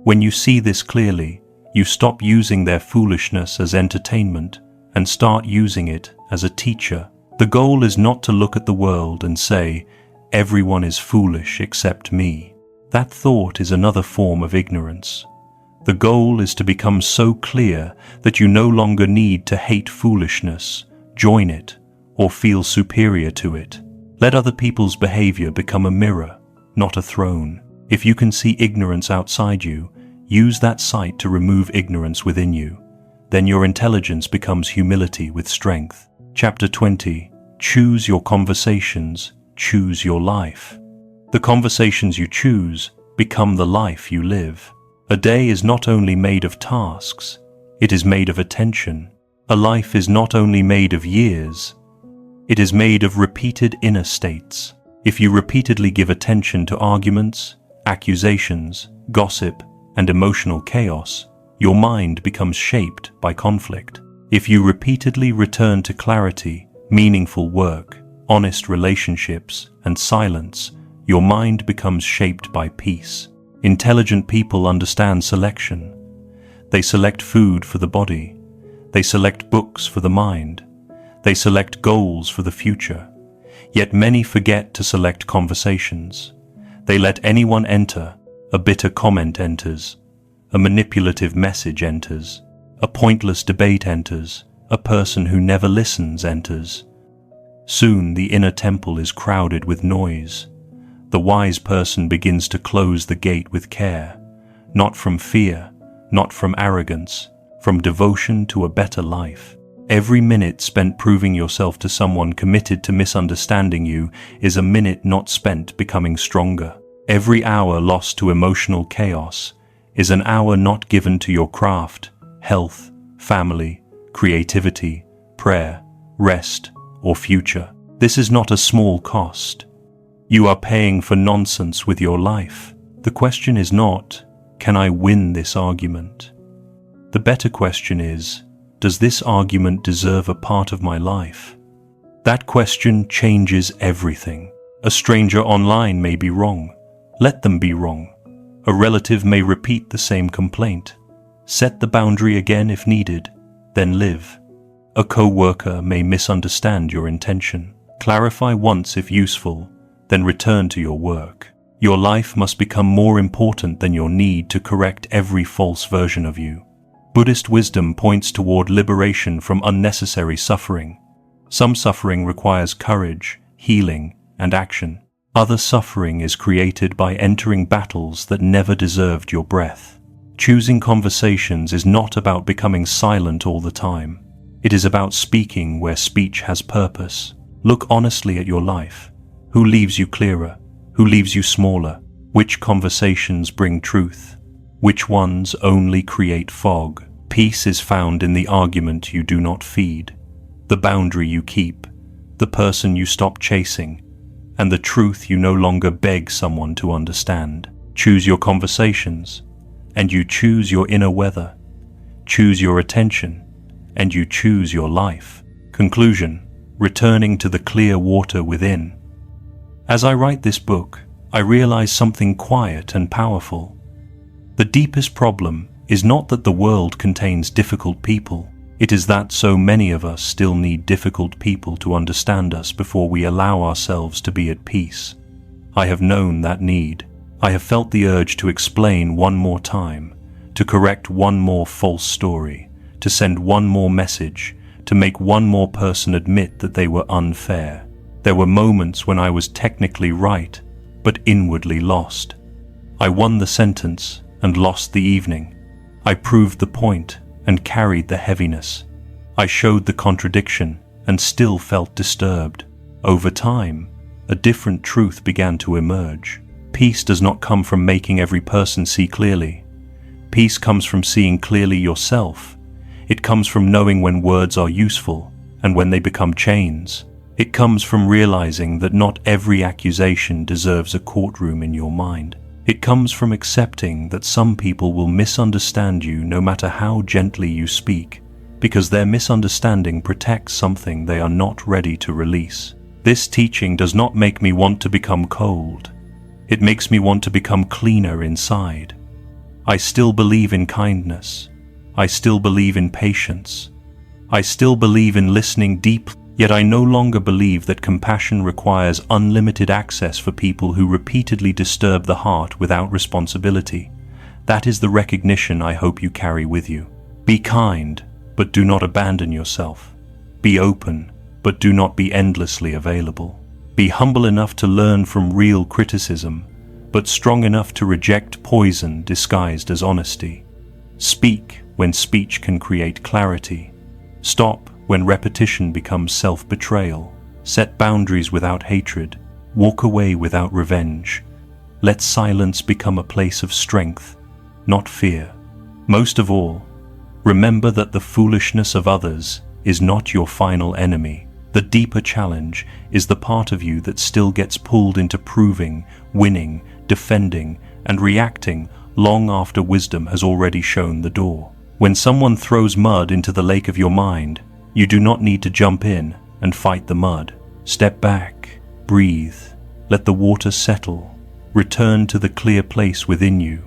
Speaker 1: When you see this clearly, you stop using their foolishness as entertainment and start using it as a teacher. The goal is not to look at the world and say, "Everyone is foolish except me." That thought is another form of ignorance. The goal is to become so clear that you no longer need to hate foolishness, join it, or feel superior to it. Let other people's behavior become a mirror, not a throne. If you can see ignorance outside you, use that sight to remove ignorance within you. Then your intelligence becomes humility with strength. Chapter 20. Choose your conversations, choose your life. The conversations you choose become the life you live. A day is not only made of tasks, it is made of attention. A life is not only made of years, it is made of repeated inner states. If you repeatedly give attention to arguments, accusations, gossip, and emotional chaos, your mind becomes shaped by conflict. If you repeatedly return to clarity, meaningful work, honest relationships, and silence, your mind becomes shaped by peace. Intelligent people understand selection. They select food for the body. They select books for the mind. They select goals for the future. Yet many forget to select conversations. They let anyone enter. A bitter comment enters. A manipulative message enters. A pointless debate enters. A person who never listens enters. Soon the inner temple is crowded with noise. The wise person begins to close the gate with care, not from fear, not from arrogance, from devotion to a better life. Every minute spent proving yourself to someone committed to misunderstanding you is a minute not spent becoming stronger. Every hour lost to emotional chaos is an hour not given to your craft, health, family, creativity, prayer, rest, or future. This is not a small cost. You are paying for nonsense with your life. The question is not, can I win this argument? The better question is, does this argument deserve a part of my life? That question changes everything. A stranger online may be wrong, Let them be wrong. A relative may repeat the same complaint. Set the boundary again if needed, then live. A co-worker may misunderstand your intention. Clarify once if useful, then return to your work. Your life must become more important than your need to correct every false version of you. Buddhist wisdom points toward liberation from unnecessary suffering. Some suffering requires courage, healing, and action. Other suffering is created by entering battles that never deserved your breath. Choosing conversations is not about becoming silent all the time. It is about speaking where speech has purpose. Look honestly at your life. Who leaves you clearer? Who leaves you smaller? Which conversations bring truth? Which ones only create fog? Peace is found in the argument you do not feed, the boundary you keep, the person you stop chasing, and the truth you no longer beg someone to understand. Choose your conversations, and you choose your inner weather. Choose your attention, and you choose your life. Conclusion: returning to the clear water within. As I write this book, I realize something quiet and powerful. The deepest problem is not that the world contains difficult people. It is that so many of us still need difficult people to understand us before we allow ourselves to be at peace. I have known that need. I have felt the urge to explain one more time, to correct one more false story, to send one more message, to make one more person admit that they were unfair. There were moments when I was technically right, but inwardly lost. I won the sentence and lost the evening. I proved the point and carried the heaviness. I showed the contradiction and still felt disturbed. Over time, a different truth began to emerge. Peace does not come from making every person see clearly. Peace comes from seeing clearly yourself. It comes from knowing when words are useful and when they become chains. It comes from realizing that not every accusation deserves a courtroom in your mind. It comes from accepting that some people will misunderstand you no matter how gently you speak, because their misunderstanding protects something they are not ready to release. This teaching does not make me want to become cold. It makes me want to become cleaner inside. I still believe in kindness. I still believe in patience. I still believe in listening deeply. Yet I no longer believe that compassion requires unlimited access for people who repeatedly disturb the heart without responsibility. That is the recognition I hope you carry with you. Be kind, but do not abandon yourself. Be open, but do not be endlessly available. Be humble enough to learn from real criticism, but strong enough to reject poison disguised as honesty. Speak when speech can create clarity. Stop when repetition becomes self-betrayal. Set boundaries without hatred. Walk away without revenge. Let silence become a place of strength, not fear. Most of all, remember that the foolishness of others is not your final enemy. The deeper challenge is the part of you that still gets pulled into proving, winning, defending, and reacting long after wisdom has already shown the door. When someone throws mud into the lake of your mind, you do not need to jump in and fight the mud. Step back, breathe, let the water settle, return to the clear place within you.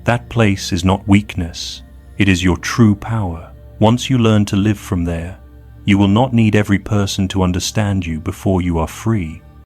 Speaker 1: That place is not weakness, it is your true power. Once you learn to live from there, you will not need every person to understand you before you are free.